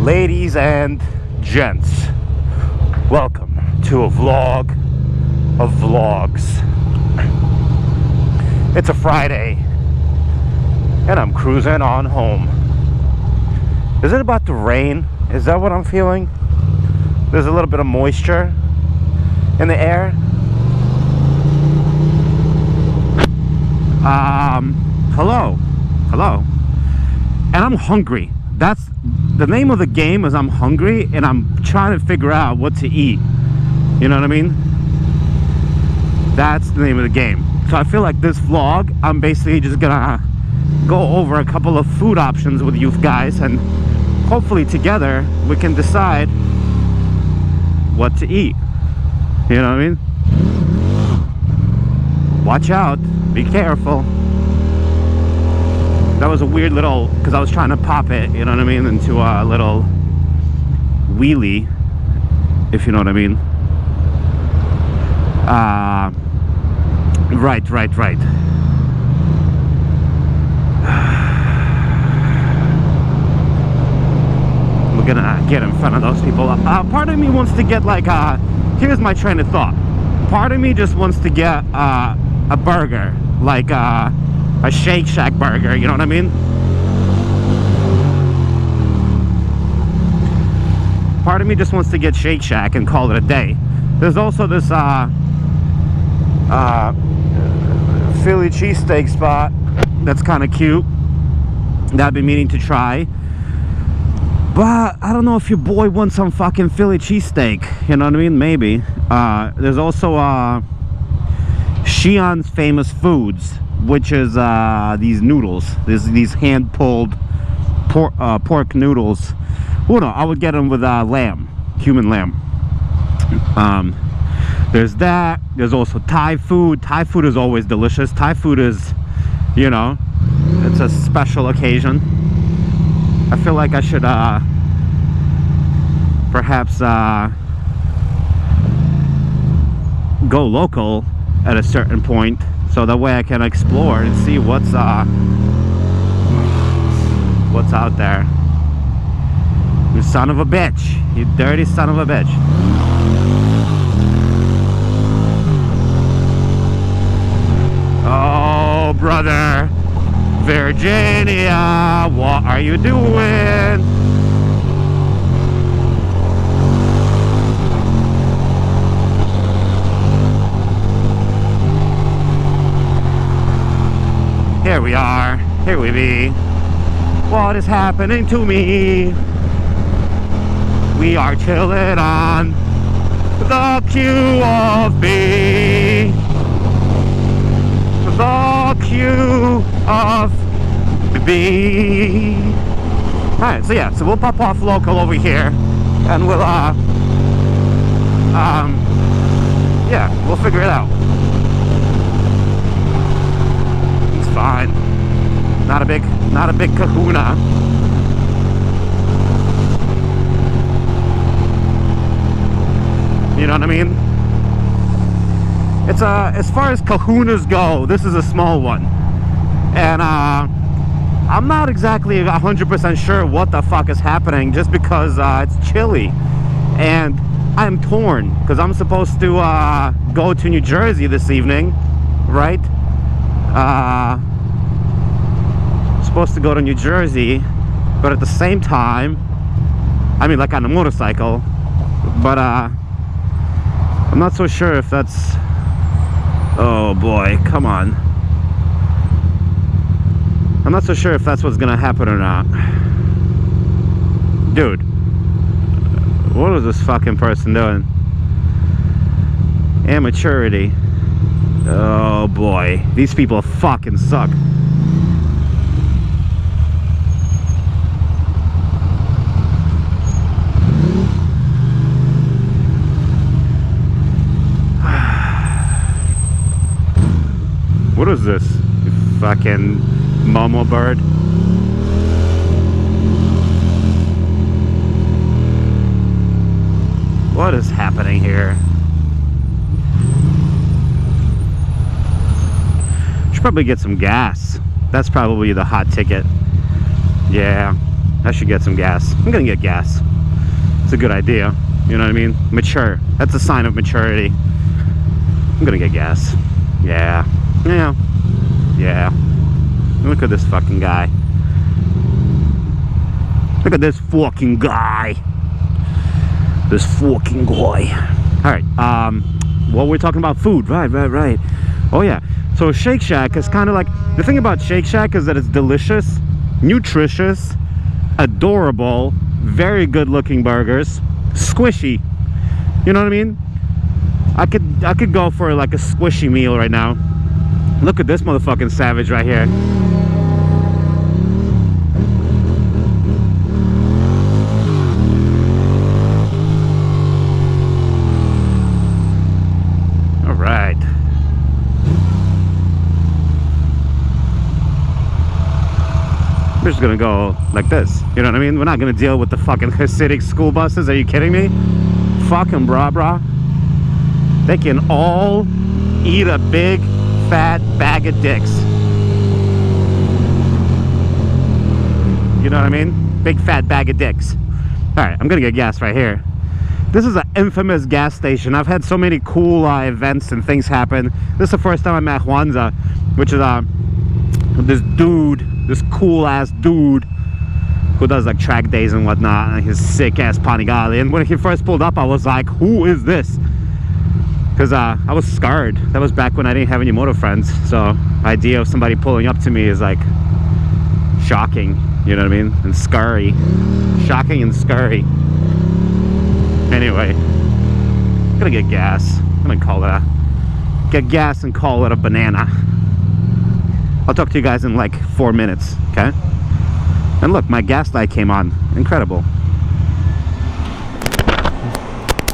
Ladies and gents, welcome to a vlog of vlogs. It's a Friday and I'm cruising on home. Is it about to rain? Is that what I'm feeling? There's a little bit of moisture in the air. Hello. And I'm hungry. That's the name of the game, is I'm hungry and I'm trying to figure out what to eat. You know what I mean? That's the name of the game. So I feel like this vlog, I'm basically just gonna go over a couple of food options with you guys, and hopefully together we can decide what to eat. You know what I mean? Watch out, be careful. That was a weird little, because I was trying to pop it, you know what I mean, into a little wheelie, if you know what I mean. Right. We're gonna get in front of those people. Part of me wants to get like, here's my train of thought. Part of me just wants to get a burger, like a Shake Shack burger, you know what I mean? Part of me just wants to get Shake Shack and call it a day. There's also this Philly cheesesteak spot that's kind of cute that I've been meaning to try, but I don't know if your boy wants some fucking Philly cheesesteak, you know what I mean? Maybe. There's also Xi'an's famous foods, which is these noodles. These hand-pulled pork noodles. Oh no, I would get them with lamb, human lamb. There's that. There's also Thai food. Thai food is always delicious. Thai food is, you know, it's a special occasion. I feel like I should perhaps go local at a certain point, so that way I can explore and see what's out there. You son of a bitch. You dirty son of a bitch. Oh, brother. Virginia, what are you doing? Here we are. Here we be. What is happening to me? We are chilling on the Q of B. The Q of B. Alright, so yeah, so we'll pop off local over here and we'll yeah, we'll figure it out. It's fine. Not a big kahuna. You know what I mean? It's as far as kahunas go, this is a small one, and I'm not exactly 100% sure what the fuck is happening, just because it's chilly, and I'm torn because I'm supposed to go to New Jersey this evening, right? Supposed to go to New Jersey, but at the same time, I mean, like on a motorcycle, but I'm not so sure if that's... Oh boy, come on. I'm not so sure if that's what's gonna happen or not. Dude, what is this fucking person doing? Immaturity. Oh boy, these people fucking suck. What is this? You fucking Momo bird. What is happening here? Should probably get some gas. That's probably the hot ticket. Yeah. I should get some gas. I'm gonna get gas. It's a good idea. You know what I mean? Mature. That's a sign of maturity. I'm gonna get gas. Yeah. Yeah. Yeah. Look at this fucking guy. Look at this fucking guy. This fucking guy. Alright, well, we're talking about food. Right. Oh yeah. So Shake Shack is kind of like, the thing about Shake Shack is that it's delicious, nutritious, adorable, very good looking burgers, squishy. You know what I mean? I could go for like a squishy meal right now. Look at this motherfucking savage right here. All right. We're just gonna go like this. You know what I mean? We're not gonna deal with the fucking Hasidic school buses. Are you kidding me? Fucking brah. They can all eat a big fat bag of dicks. You know what I mean? Big fat bag of dicks. Alright, I'm gonna get gas right here. This is an infamous gas station. I've had so many cool events and things happen. This is the first time I met Juanza, which is this dude, this cool ass dude who does like track days and whatnot, and his sick ass Panigale. And when he first pulled up, I was like, who is this? Because I was scarred. That was back when I didn't have any moto friends. So the idea of somebody pulling up to me is like shocking, you know what I mean? And scary. Shocking and scary. Anyway, I'm gonna get gas. I'm gonna call it get gas and call it a banana. I'll talk to you guys in like 4 minutes, okay? And look, my gas light came on. Incredible.